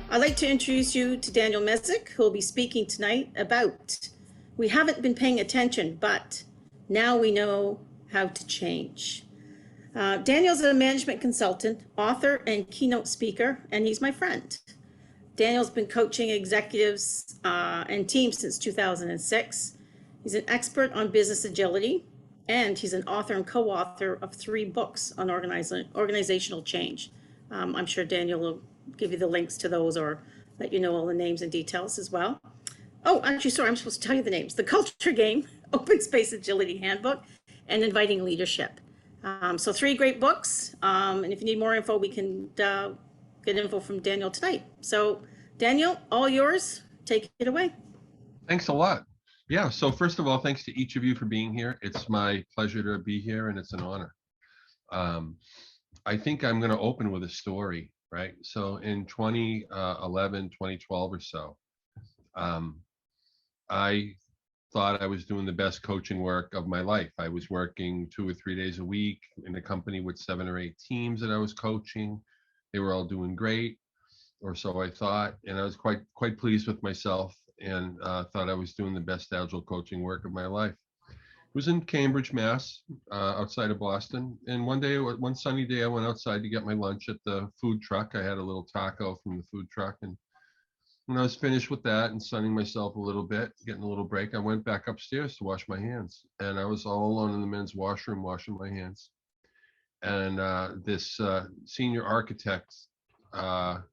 I'd like to introduce you to Daniel Mezick, who will be speaking tonight about "We haven't been paying attention, but now we know how to change." Daniel's a management consultant, author, and keynote speaker, and he's my friend. Daniel's been coaching executives and teams since 2006. He's an expert on business agility, and he's an author and co-author of 3 books on organizational change. I'm sure Daniel will give you the links to those or let you know all the names and details as well. Oh, actually, sorry, I'm supposed to tell you the names. The Culture Game, Open Space Agility Handbook, and Inviting Leadership. So 3 great books. And if you need more info, we can get info from Daniel tonight. So Daniel, all yours. Take it away. Thanks a lot. Yeah, so first of all, thanks to each of you for being here. It's my pleasure to be here, and it's an honor. I think I'm going to open with a story, right? So in 2011, 2012 or so, I thought I was doing the best coaching work of my life. I was working 2 or 3 days a week in a company with 7 or 8 teams that I was coaching. They were all doing great, or so I thought, and I was quite pleased with myself, and thought I was doing the best agile coaching work of my life. It was in Cambridge, Mass, outside of Boston. And one sunny day, I went outside to get my lunch at the food truck. I had a little taco from the food truck, and when I was finished with that and sunning myself a little bit, getting a little break, I went back upstairs to wash my hands. And I was all alone in the men's washroom washing my hands. And this senior architect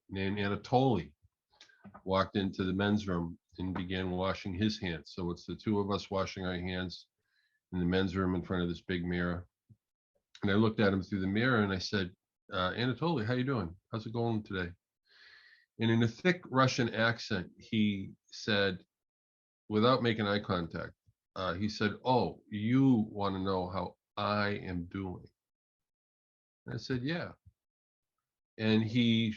named Anatoly walked into the men's room and began washing his hands. So it's the 2 of us washing our hands in the men's room in front of this big mirror. And I looked at him through the mirror and I said, Anatoly, how you doing? How's it going today? And in a thick Russian accent, he said, without making eye contact, he said, "Oh, you want to know how I am doing?" And I said, "Yeah." And he,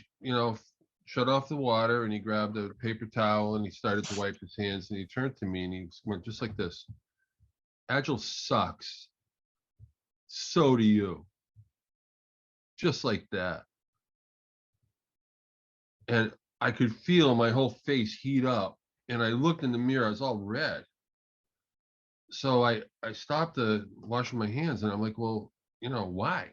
shut off the water and he grabbed a paper towel and he started to wipe his hands, and he turned to me and he went just like this: "Agile sucks. So do you." Just like that. And I could feel my whole face heat up, and I looked in the mirror, I was all red. So I stopped washing my hands, and I'm like, well, why?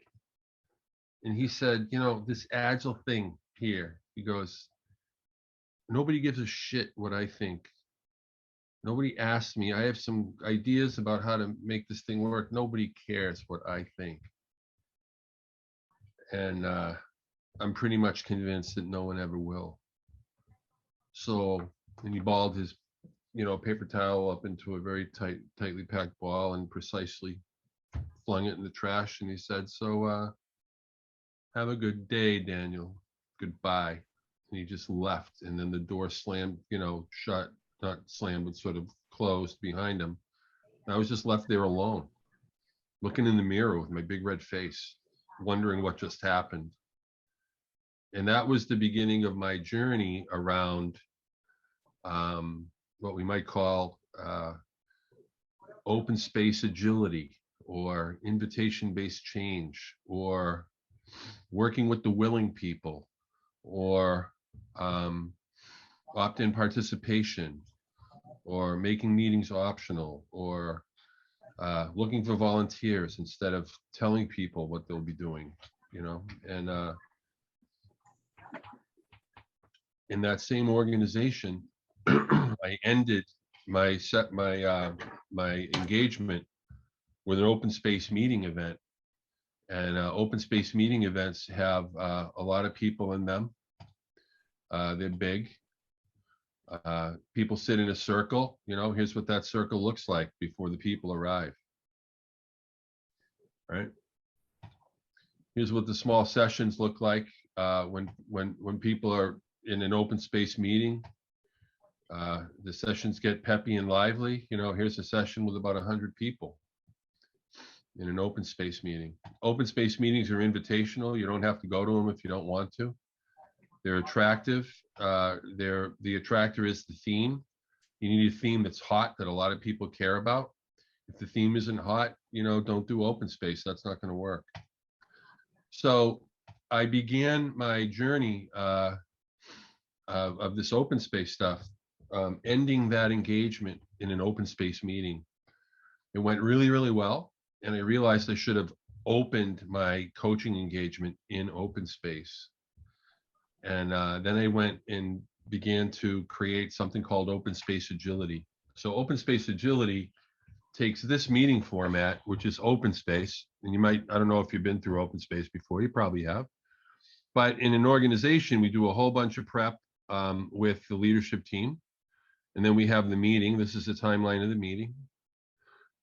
And he said, this agile thing here, he goes, nobody gives a shit what I think. Nobody asked me. I have some ideas about how to make this thing work. Nobody cares what I think. And I'm pretty much convinced that no one ever will. So, and he balled his, paper towel up into a very tightly packed ball and precisely flung it in the trash. And he said, "So, have a good day, Daniel. Goodbye." And he just left. And then the door slammed, shut, not slammed, but sort of closed behind him. And I was just left there alone, looking in the mirror with my big red face, wondering what just happened. And that was the beginning of my journey around what we might call open space agility, or invitation-based change, or working with the willing people, or opt-in participation, or making meetings optional, or looking for volunteers instead of telling people what they'll be doing, and in that same organization, I ended my engagement with an open space meeting event. And open space meeting events have a lot of people in them. They're big. People sit in a circle. Here's what that circle looks like before the people arrive. Right? Here's what the small sessions look like when people are in an open space meeting. The sessions get peppy and lively. Here's a session with about 100 people in an open space meeting. Open space meetings are invitational. You don't have to go to them if you don't want to. They're attractive. The attractor is the theme. You need a theme that's hot, that a lot of people care about. If the theme isn't hot, don't do open space. That's not going to work. So I began my journey of this open space stuff, ending that engagement in an open space meeting. It went really, really well. And I realized I should have opened my coaching engagement in open space. And then I went and began to create something called Open Space Agility. So Open Space Agility takes this meeting format, which is open space. And I don't know if you've been through open space before, you probably have. But in an organization, we do a whole bunch of prep with the leadership team. And then we have the meeting. This is the timeline of the meeting.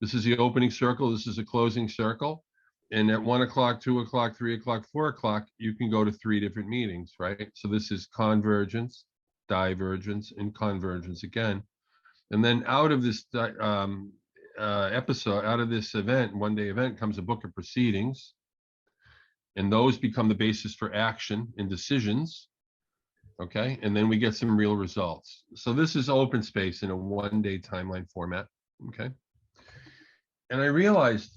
This is the opening circle. This is a closing circle. And at 1 o'clock, 2 o'clock, 3 o'clock, 4 o'clock, you can go to 3 different meetings, right? So this is convergence, divergence, and convergence again. And then out of this episode, out of this event, one-day event, comes a book of proceedings. And those become the basis for action and decisions. Okay. And then we get some real results. So this is open space in a one-day timeline format. Okay. And I realized,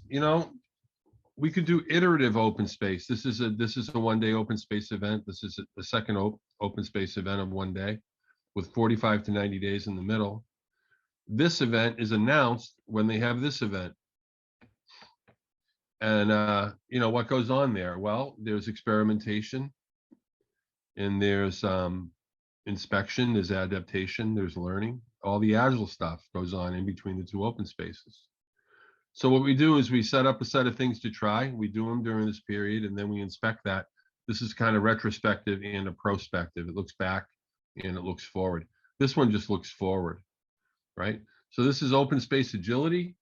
we could do iterative open space. This is a one-day open space event. This is a second open space event of one day with 45 to 90 days in the middle. This event is announced when they have this event. And, what goes on there? Well, there's experimentation and there's inspection, there's adaptation, there's learning. All the Agile stuff goes on in between the two open spaces. So what we do is we set up a set of things to try. We do them during this period, and then we inspect that. This is kind of retrospective and a prospective. It looks back and it looks forward. This one just looks forward, right? So this is open space agility.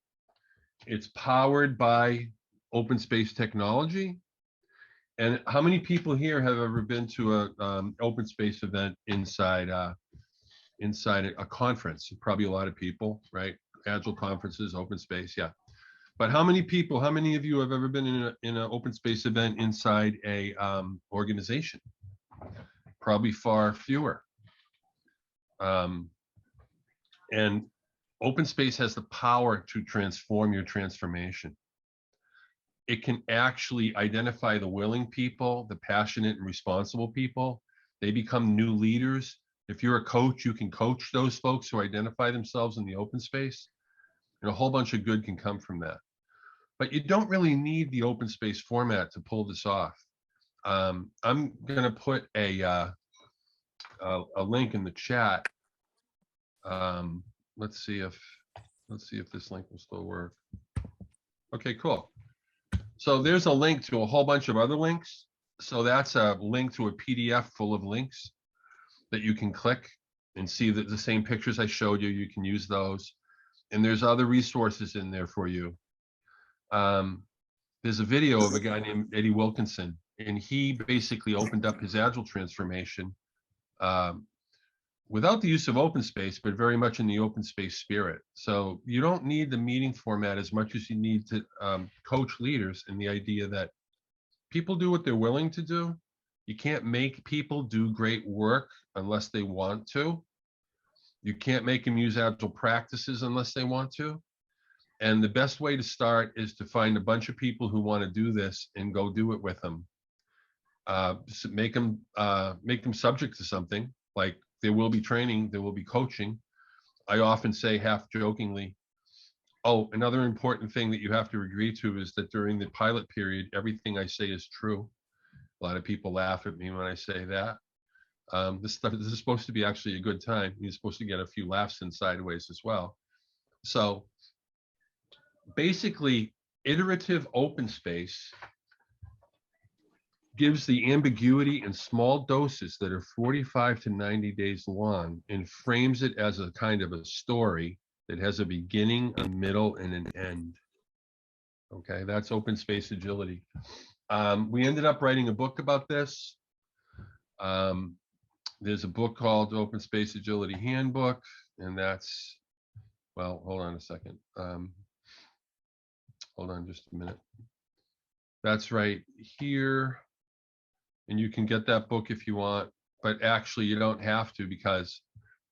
It's powered by open space technology. And how many people here have ever been to a open space event inside a conference? Probably a lot of people, right? Agile conferences, open space, yeah. But how many of you have ever been in an open space event inside a organization? Probably far fewer. And open space has the power to transform your transformation. It can actually identify the willing people, the passionate and responsible people. They become new leaders. If you're a coach, you can coach those folks who identify themselves in the open space. And a whole bunch of good can come from that. But you don't really need the open space format to pull this off. I'm going to put a link in the chat. Let's see if this link will still work. Okay, cool. So there's a link to a whole bunch of other links. So that's a link to a PDF full of links that you can click and see the same pictures I showed you. You can use those. And there's other resources in there for you. There's a video of a guy named Eddie Wilkinson, and he basically opened up his Agile transformation without the use of open space, but very much in the open space spirit. So you don't need the meeting format as much as you need to coach leaders in the idea that people do what they're willing to do. You can't make people do great work unless they want to. You can't make them use Agile practices unless they want to. And the best way to start is to find a bunch of people who want to do this and go do it with them. Make them subject to something, like there will be training, there will be coaching. I often say, half jokingly, oh, another important thing that you have to agree to is that during the pilot period, everything I say is true. A lot of people laugh at me when I say that. This is supposed to be actually a good time. You're supposed to get a few laughs in sideways as well. So basically, iterative open space gives the ambiguity in small doses that are 45 to 90 days long and frames it as a kind of a story that has a beginning, a middle, and an end. Okay, that's open space agility. We ended up writing a book about this. There's a book called Open Space Agility Handbook, and that's, well, hold on a second. Hold on just a minute. That's right here. And you can get that book if you want, but actually you don't have to, because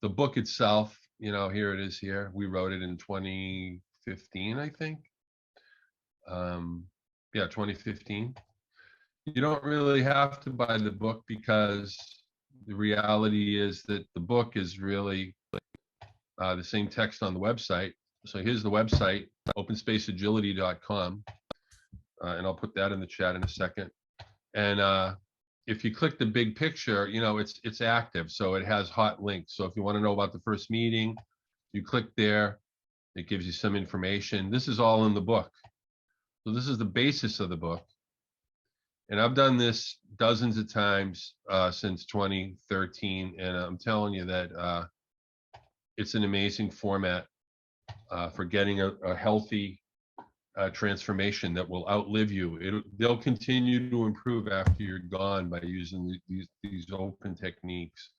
the book itself, here it is here. We wrote it in 2015, I think. Yeah, 2015. You don't really have to buy the book because the reality is that the book is really the same text on the website. So here's the website, openspaceagility.com, and I'll put that in the chat in a second. And if you click the big picture, you know, it's active, so it has hot links. So if you want to know about the first meeting, you click there, it gives you some information. This is all in the book. So this is the basis of the book. And I've done this dozens of times since 2013, and I'm telling you that it's an amazing format for getting a healthy transformation that will outlive you. They'll continue to improve after you're gone by using these open techniques.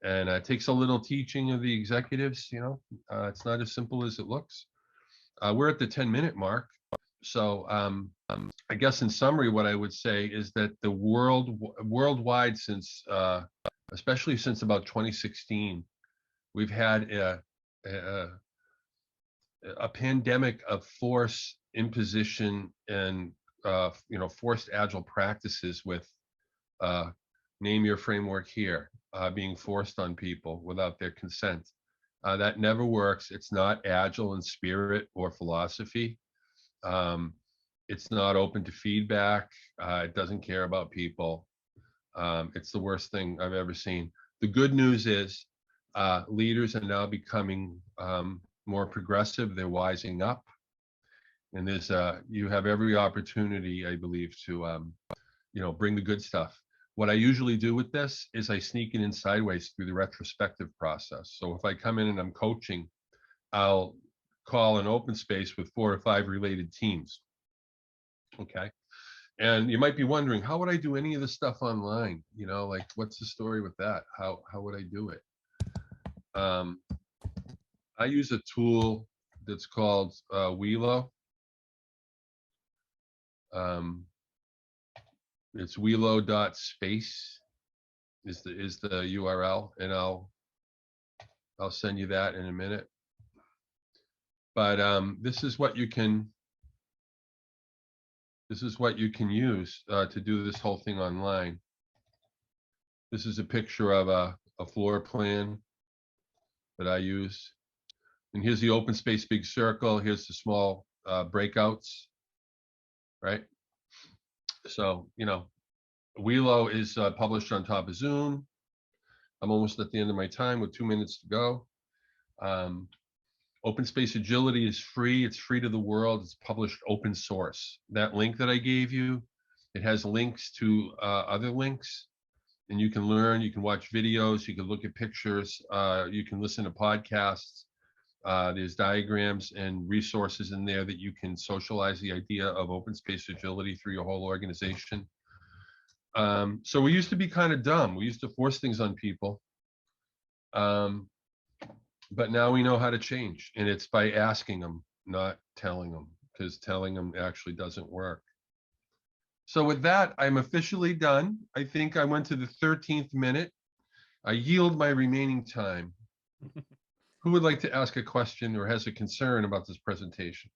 And it takes a little teaching of the executives, you know. It's not as simple as it looks. We're at the 10-minute mark. So I guess in summary, what I would say is that the worldwide, since especially since about 2016, we've had a pandemic of force, imposition, and you know, forced agile practices with name your framework here, being forced on people without their consent. That never works. It's not agile in spirit or philosophy. It's not open to feedback. It doesn't care about people. It's the worst thing I've ever seen. The good news is leaders are now becoming more progressive. They're wising up, and there's you have every opportunity, I believe, to you know, bring the good stuff. What I usually do with this is I sneak it in sideways through the retrospective process. So if I come in and I'm coaching, I'll call an open space with 4 or 5 related teams. Okay. And you might be wondering, how would I do any of this stuff online? You know, like, what's the story with that? How would I do it? I use a tool that's called Welo. It's welo.space is the URL, and I'll send you that in a minute. But this is what you can use to do this whole thing online. This is a picture of a floor plan that I use. And here's the open space big circle. Here's the small breakouts, right? So, you know, Welo is published on top of Zoom. I'm almost at the end of my time with 2 minutes to go. Open Space Agility is free. It's free to the world. It's published open source. That link that I gave you, it has links to other links, and you can learn, you can watch videos, you can look at pictures, you can listen to podcasts. There's diagrams and resources in there that you can socialize the idea of open space agility through your whole organization. So we used to be kind of dumb. We used to force things on people. But now we know how to change, and it's by asking them, not telling them, because telling them actually doesn't work. So with that, I'm officially done. I think I went to the 13th minute. I yield my remaining time. Who would like to ask a question or has a concern about this presentation?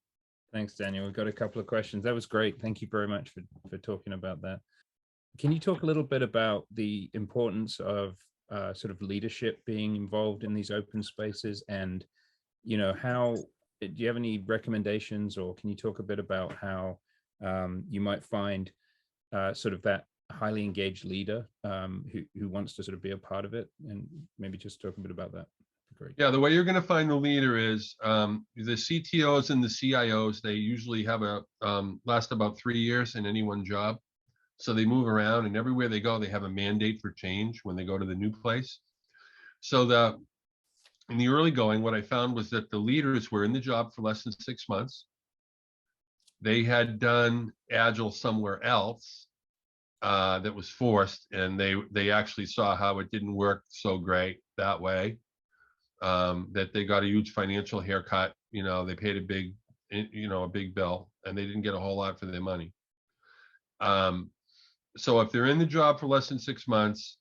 Thanks, Daniel. We've got a couple of questions. That was great. Thank you very much for talking about that. Can you talk a little bit about the importance of sort of leadership being involved in these open spaces, and, you know, how do you have any recommendations, or can you talk a bit about how you might find sort of that highly engaged leader who wants to sort of be a part of it, and maybe just talk a bit about that? Great. Yeah, the way you're going to find the leader is the CTOs and the CIOs. They usually have a last about 3 years in any one job. So they move around, and everywhere they go, they have a mandate for change when they go to the new place. So in the early going, what I found was that the leaders were in the job for less than 6 months. They had done Agile somewhere else that was forced, and they actually saw how it didn't work so great that way. That they got a huge financial haircut. You know, they paid a big bill, and they didn't get a whole lot for their money. So if they're in the job for less than 6 months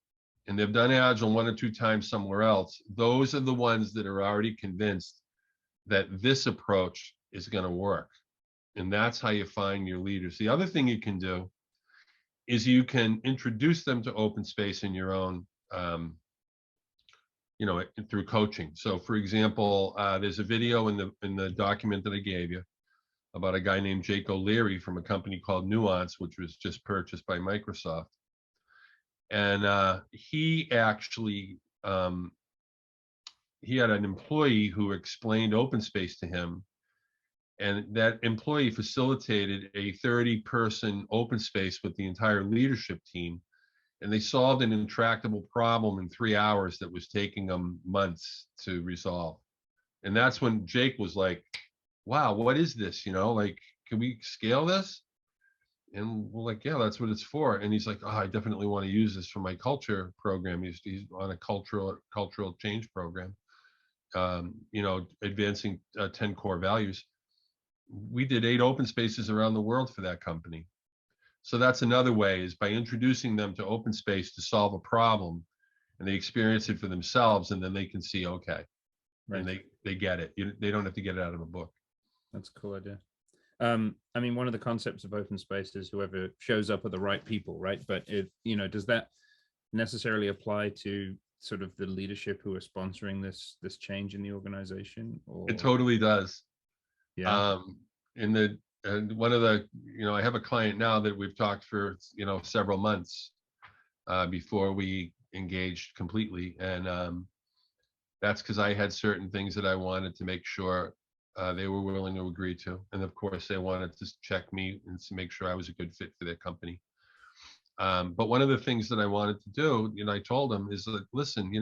and they've done Agile 1 or 2 times somewhere else, those are the ones that are already convinced that this approach is going to work. And that's how you find your leaders. The other thing you can do is you can introduce them to open space in your own, through coaching. So for example, there's a video in the document that I gave you about a guy named Jake O'Leary from a company called Nuance, which was just purchased by Microsoft. And he actually, he had an employee who explained open space to him, and that employee facilitated a 30-person open space with the entire leadership team, and they solved an intractable problem in 3 hours that was taking them months to resolve. And that's when Jake was like, wow, what is this? Like, can we scale this? And we're like, yeah, that's what it's for. And he's like, oh, I definitely want to use this for my culture program. He's on a cultural change program, advancing 10 core values. We did 8 open spaces around the world for that company. So that's another way, is by introducing them to open space to solve a problem, and they experience it for themselves, and then they can see, okay, right. And they get it. They don't have to get it out of a book. That's a cool idea. I mean, one of the concepts of open space is whoever shows up are the right people, right? But does that necessarily apply to sort of the leadership who are sponsoring this change in the organization? Or... It totally does. Yeah. And one of the, I have a client now that we've talked for, several months before we engaged completely. And that's because I had certain things that I wanted to make sure they were willing to agree to. And of course, they wanted to check me and to make sure I was a good fit for their company. But one of the things that I wanted to do, I told them is that, listen,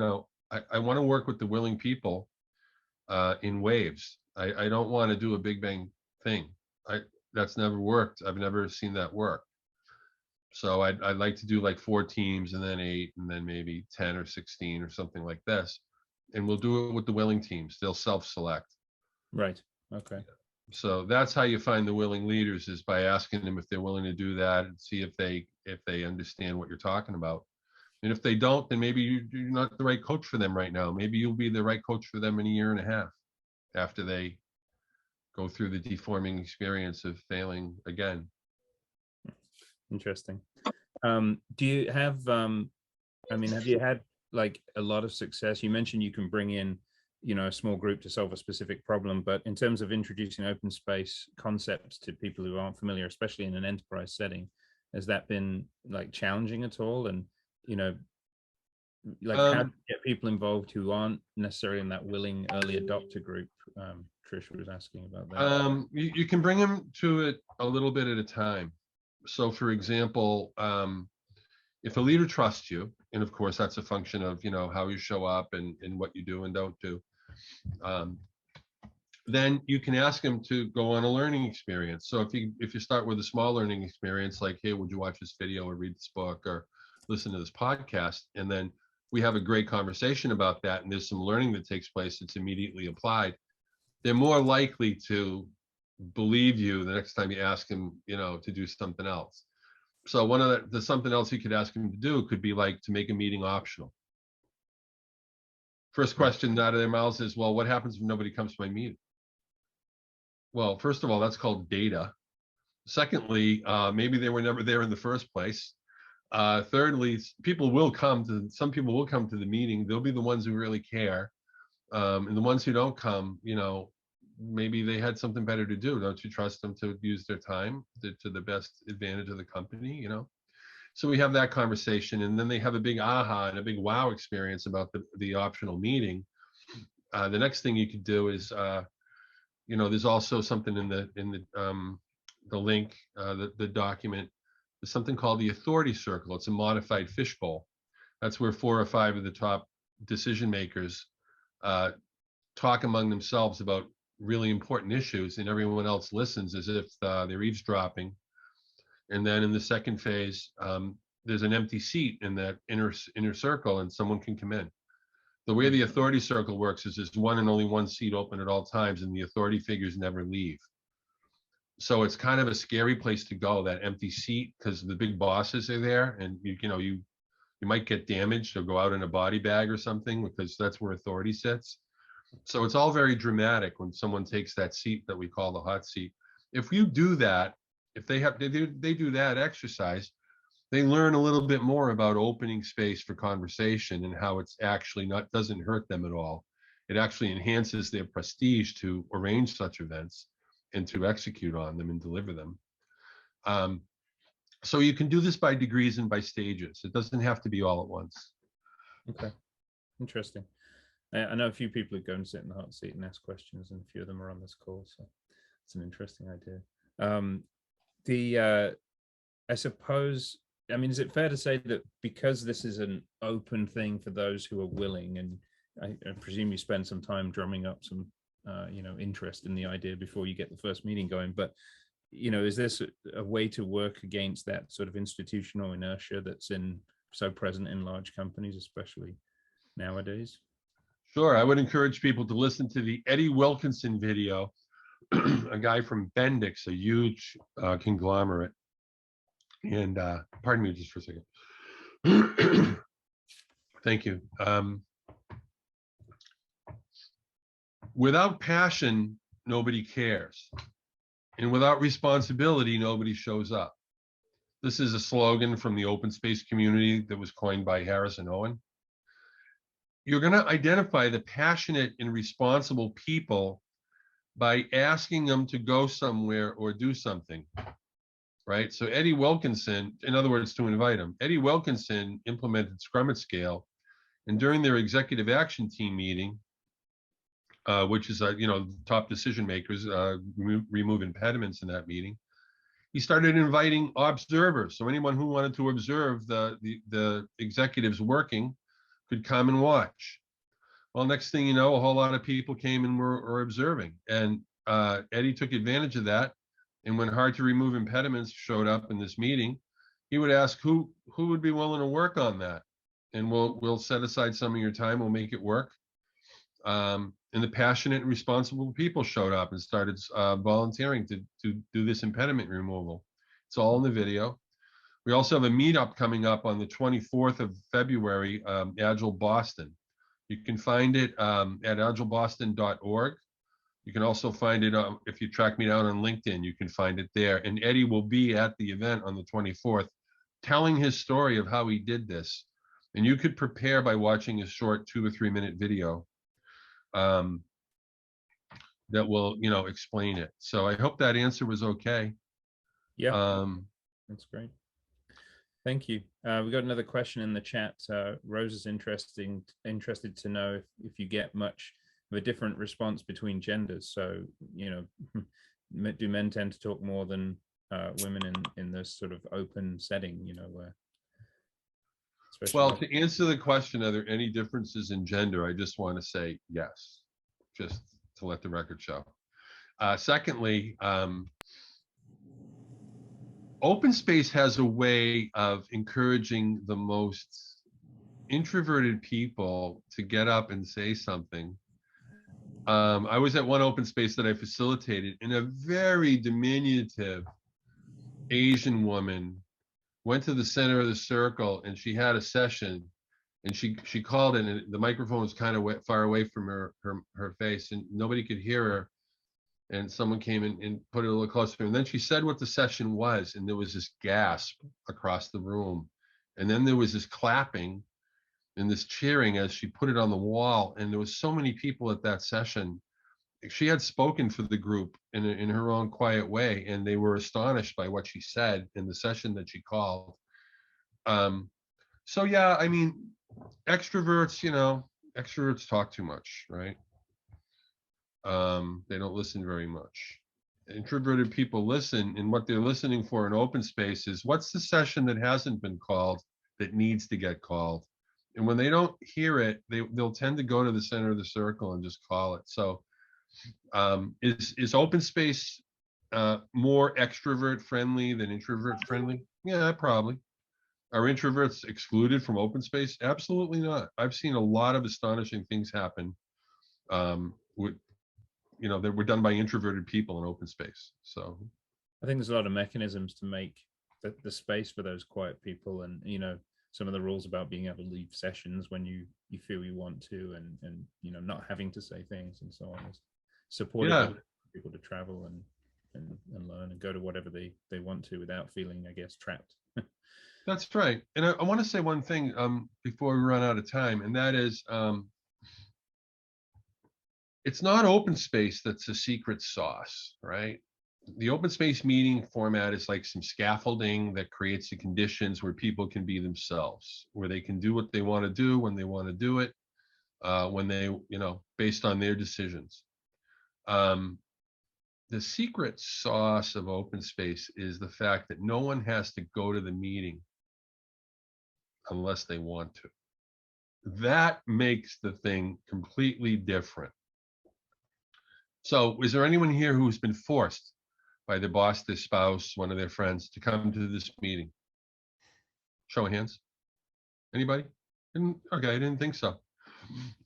I want to work with the willing people in waves. I don't want to do a big bang thing. That's never worked. I've never seen that work. So I'd like to do like 4 teams, and then 8, and then maybe 10 or 16 or something like this. And we'll do it with the willing teams. They'll self-select. Right. Okay. So that's how you find the willing leaders, is by asking them if they're willing to do that, and see if they understand what you're talking about. And if they don't, then maybe you're not the right coach for them right now. Maybe you'll be the right coach for them in 1.5 years after they go through the deforming experience of failing again. Interesting. Do you have, have you had like a lot of success? You mentioned you can bring in, a small group to solve a specific problem, but in terms of introducing open space concepts to people who aren't familiar, especially in an enterprise setting, has that been like challenging at all? And, how to get people involved who aren't necessarily in that willing early adopter group? Trish was asking about that. You can bring them to it a little bit at a time. So for example, if a leader trusts you, and of course that's a function of, how you show up and what you do and don't do, then you can ask them to go on a learning experience. So if you start with a small learning experience, like, hey, would you watch this video or read this book or listen to this podcast? And then we have a great conversation about that, and there's some learning that takes place that's immediately applied. They're more likely to believe you the next time you ask them, to do something else. So one of the something else you could ask them to do could be like to make a meeting optional. First question out of their mouths is, well, what happens if nobody comes to my meeting? Well, first of all, that's called data. Secondly, maybe they were never there in the first place. Thirdly, some people will come to the meeting. They'll be the ones who really care. And the ones who don't come, maybe they had something better to do. Don't you trust them to use their time to the best advantage of the company, So we have that conversation, and then they have a big aha and a big wow experience about the optional meeting. The next thing you could do is, there's also something in the link, the document. There's something called the authority circle. It's a modified fishbowl. That's where 4 or 5 of the top decision makers talk among themselves about really important issues, and everyone else listens as if they're eavesdropping. And then in the second phase, there's an empty seat in that inner circle, and someone can come in. The way the authority circle works is there's one and only one seat open at all times, and the authority figures never leave. So it's kind of a scary place to go, that empty seat, because the big bosses are there, and you might get damaged or go out in a body bag or something, because that's where authority sits. So it's all very dramatic when someone takes that seat that we call the hot seat. if you do that, if they do that exercise, they learn a little bit more about opening space for conversation and how it's actually not doesn't hurt them at all. It actually enhances their prestige to arrange such events and to execute on them and deliver them. So you can do this by degrees and by stages. It doesn't have to be all at once. Okay, interesting. I know a few people who go and sit in the hot seat and ask questions, and a few of them are on this call, so it's an interesting idea. I suppose, I mean, is it fair to say that because this is an open thing for those who are willing, and I presume you spend some time drumming up some, interest in the idea before you get the first meeting going, but, is this a way to work against that sort of institutional inertia that's so present in large companies, especially nowadays? Sure, I would encourage people to listen to the Eddie Wilkinson video, a guy from Bendix, a huge conglomerate. And pardon me just for a second. Thank you. Without passion, nobody cares. And without responsibility, nobody shows up. This is a slogan from the open space community that was coined by Harrison Owen. You're going to identify the passionate and responsible people by asking them to go somewhere or do something, right? So Eddie Wilkinson, in other words, to invite him, Eddie Wilkinson implemented Scrum at Scale, and during their executive action team meeting, which is, top decision makers remove impediments in that meeting, he started inviting observers. So anyone who wanted to observe the executives working could come and watch. Well, next thing you know, a whole lot of people came and were observing. And Eddie took advantage of that. And when hard to remove impediments showed up in this meeting, he would ask who would be willing to work on that. And we'll set aside some of your time, we'll make it work. And the passionate and responsible people showed up and started volunteering to do this impediment removal. It's all in the video. We also have a meetup coming up on the 24th of February, Agile Boston. You can find it at agileboston.org. You can also find it, if you track me down on LinkedIn, you can find it there. And Eddie will be at the event on the 24th, telling his story of how he did this. And you could prepare by watching a short 2 or 3 minute video that will, explain it. So I hope that answer was okay. Yeah, that's great. Thank you. We got another question in the chat. Rose is interested to know if you get much of a different response between genders. So, do men tend to talk more than women in this sort of open setting, where? Well, to answer the question, are there any differences in gender? I just want to say yes, just to let the record show. Secondly, open space has a way of encouraging the most introverted people to get up and say something. I was at one open space that I facilitated, and a very diminutive Asian woman went to the center of the circle, and she had a session, and she called in, and the microphone was kind of far away from her face, and nobody could hear her. And someone came in and put it a little closer. And then she said what the session was, and there was this gasp across the room. And then there was this clapping and this cheering as she put it on the wall. And there was so many people at that session. She had spoken for the group in her own quiet way, and they were astonished by what she said in the session that she called. So yeah, I mean, extroverts talk too much, right? They don't listen very much. Introverted people listen, and what they're listening for in open space is what's the session that hasn't been called that needs to get called. And when they don't hear it, they'll tend to go to the center of the circle and just call it. So is open space more extrovert friendly than introvert friendly? Yeah, probably. Are introverts excluded from open space? Absolutely not. I've seen a lot of astonishing things happen that were done by introverted people in open space. So I think there's a lot of mechanisms to make the space for those quiet people, and some of the rules about being able to leave sessions when you feel you want to, and not having to say things and so on, is supportive of people to travel. And and learn and go to whatever they want to without feeling, I guess, trapped. That's right. And I want to say one thing before we run out of time, and that is it's not open space that's a secret sauce, right? The open space meeting format is like some scaffolding that creates the conditions where people can be themselves, where they can do what they want to do when they want to do it, when they, based on their decisions. The secret sauce of open space is the fact that no one has to go to the meeting unless they want to. That makes the thing completely different. So is there anyone here who's been forced by their boss, their spouse, one of their friends to come to this meeting? Show of hands. Anybody? Okay, I didn't think so.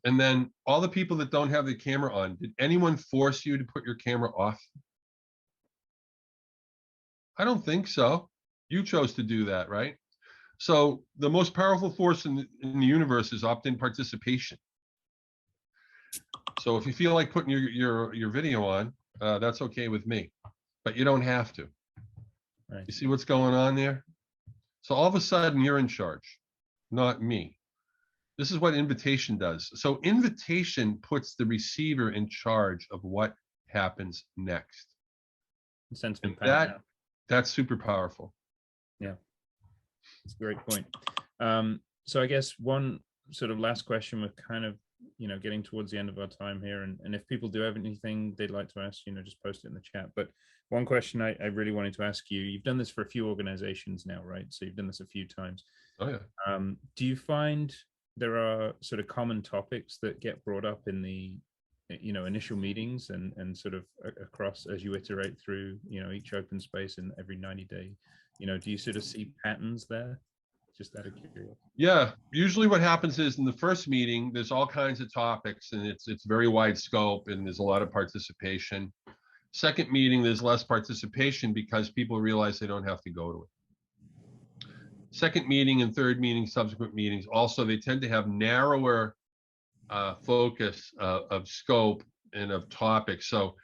And then all the people that don't have the camera on, did anyone force you to put your camera off? I don't think so. You chose to do that, right? So the most powerful force in the universe is opt-in participation. So if you feel like putting your video on, that's okay with me, but you don't have to. Right. You see what's going on there? So all of a sudden you're in charge, not me. This is what invitation does. So invitation puts the receiver in charge of what happens next. Sense of that's super powerful. Yeah, it's a great point. So I guess one sort of last question, we're kind of getting towards the end of our time here, and if people do have anything they'd like to ask, just post it in the chat. But one question I really wanted to ask you, you've done this for a few organizations now, right? So you've done this a few times. Oh yeah. Do you find there are sort of common topics that get brought up in the initial meetings and sort of across as you iterate through each open space and every 90-day, do you sort of see patterns there? Just out of curiosity. Yeah, usually what happens is in the first meeting there's all kinds of topics and it's very wide scope and there's a lot of participation. Second meeting there's less participation because people realize they don't have to go to it. Second meeting and third meeting, subsequent meetings, also they tend to have narrower focus of scope and of topics. So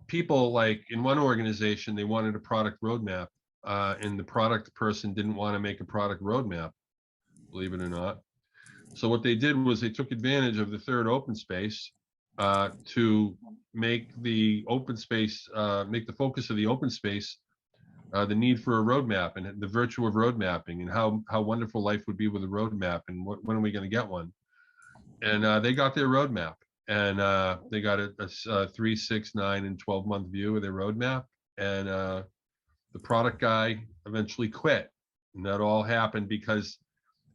people, like in one organization, they wanted a product roadmap, and the product person didn't want to make a product roadmap, believe it or not. So what they did was they took advantage of the third open space to make the open space, make the focus of the open space the need for a roadmap and the virtue of road mapping and how wonderful life would be with a roadmap and when are we going to get one. And they got their roadmap, and they got a 3, 6, 9, and 12-month view of their roadmap. And the product guy eventually quit. And that all happened because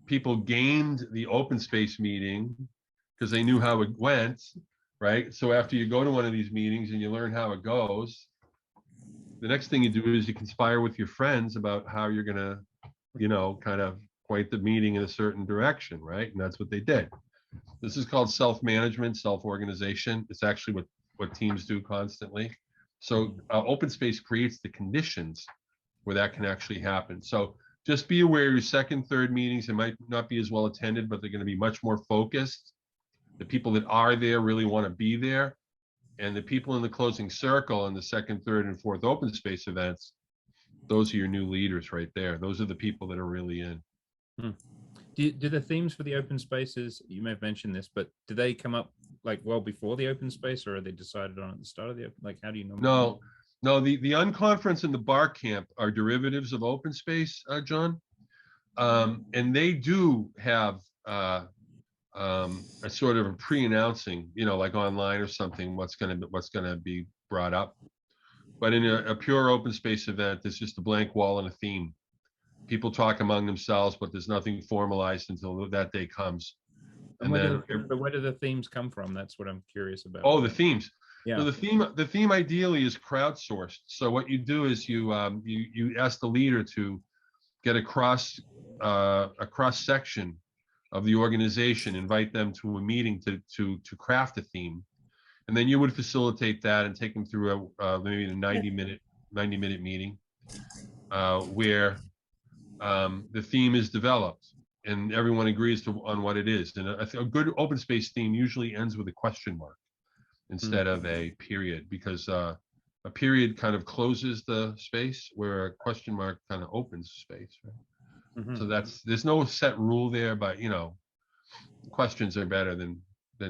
people gamed the open space meeting because they knew how it went, right? So after you go to one of these meetings and you learn how it goes, the next thing you do is you conspire with your friends about how you're going to, kind of point the meeting in a certain direction, right? And that's what they did. This is called self-management, self-organization. It's actually what teams do constantly. So open space creates the conditions where that can actually happen. So just be aware your second, third meetings, it might not be as well attended, but they're going to be much more focused. The people that are there really want to be there. And the people in the closing circle in the second, third, and fourth open space events, those are your new leaders right there. Those are the people that are really in. Do the themes for the open spaces, you may have mentioned this, but do they come up like well before the open space, or are they decided on at the start of the open? Like, how do you know? No, the unconference and the bar camp are derivatives of open space, John. And they do have a sort of a pre-announcing, like online or something, what's gonna be brought up. But in a pure open space event, there's just a blank wall and a theme. People talk among themselves, but there's nothing formalized until that day comes. And where do the themes come from? That's what I'm curious about. Oh, the themes. Yeah. So the theme ideally is crowdsourced. So what you do is you ask the leader to get a cross section of the organization, invite them to a meeting to craft a theme, and then you would facilitate that and take them through maybe a 90-minute meeting where the theme is developed and everyone agrees on what it is. And a good open space theme usually ends with a question mark instead of a period, because a period kind of closes the space, where a question mark kind of opens space, right? Mhm. So there's no set rule there, but questions are better than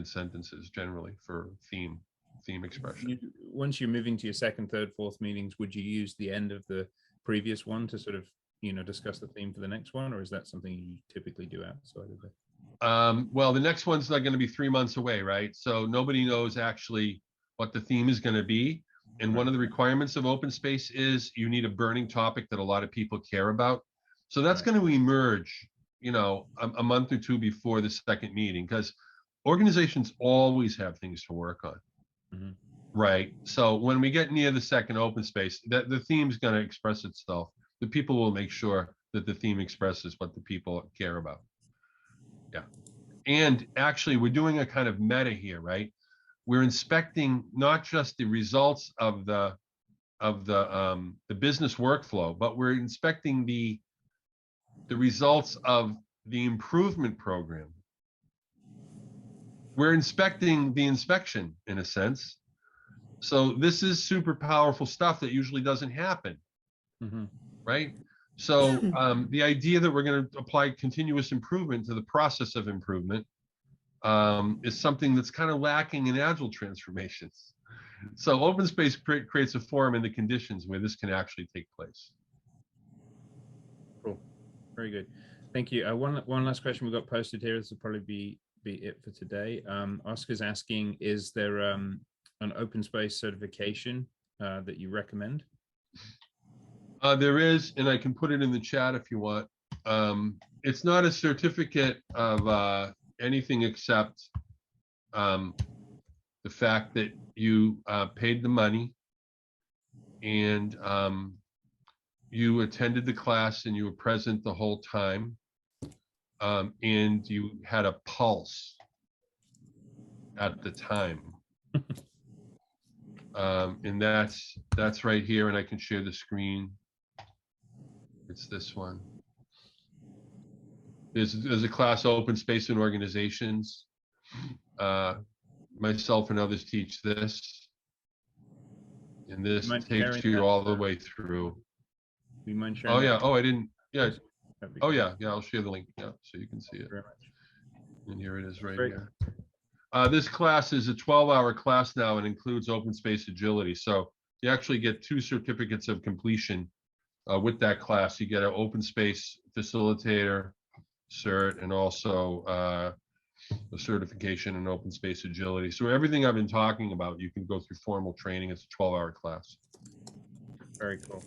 sentences generally for theme expression. Once you're moving to your second, third, fourth meetings, would you use the end of the previous one to sort of, discuss the theme for the next one, or is that something you typically do outside of it? Well, the next one's not going to be 3 months away, right? So nobody knows actually what the theme is going to be. And one of the requirements of open space is you need a burning topic that a lot of people care about. So that's going to emerge, a month or two before the second meeting, because organizations always have things to work on. Mhm. Right. So when we get near the second open space, that the theme's going to express itself. The people will make sure that the theme expresses what the people care about. Yeah. And actually, we're doing a kind of meta here, right? We're inspecting not just the results of the business workflow, but we're inspecting the results of the improvement program. We're inspecting the inspection in a sense. So this is super powerful stuff that usually doesn't happen, right? So the idea that we're going to apply continuous improvement to the process of improvement is something that's kind of lacking in agile transformations. So open space creates a forum and the conditions where this can actually take place. Cool. Very good. Thank you. One last question we got posted here. This will probably be it for today. Oscar's asking, is there an open space certification that you recommend? There is, and I can put it in the chat if you want. It's not a certificate of anything except the fact that you paid the money and you attended the class and you were present the whole time, and you had a pulse at the time. And that's right here, and I can share the screen. It's this one. There's a class, Open Space in Organizations. Myself and others teach this, and this takes you all the way through. Do you mind sharing? Oh yeah. Oh, I didn't. Yeah. Oh Cool. yeah. Yeah. I'll share the link. Yeah, so you can see it. Very much. And here it is right Great. here. This class is a 12-hour class now and includes open space agility. So you actually get 2 certificates of completion with that class. You get an open space facilitator cert and also a certification in open space agility. So everything I've been talking about, you can go through formal training. It's a 12-hour class. Very cool.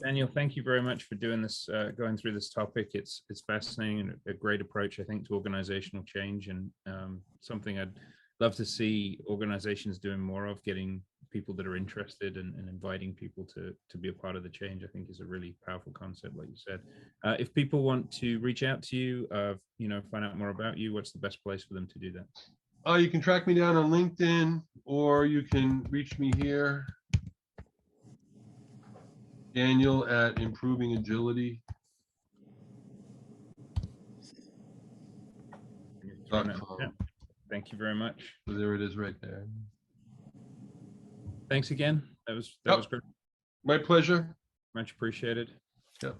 Daniel, thank you very much for doing this, going through this topic. It's fascinating and a great approach, I think, to organizational change, and something I'd love to see organizations doing more of, getting people that are interested and inviting people to be a part of the change. I think is a really powerful concept, like you said. If people want to reach out to you, find out more about you, what's the best place for them to do that? You can track me down on LinkedIn, or you can reach me here. Daniel at Improving Agility. Thank you very much. So there it is right there. Thanks again. That was great. My pleasure. Much appreciated. Yeah.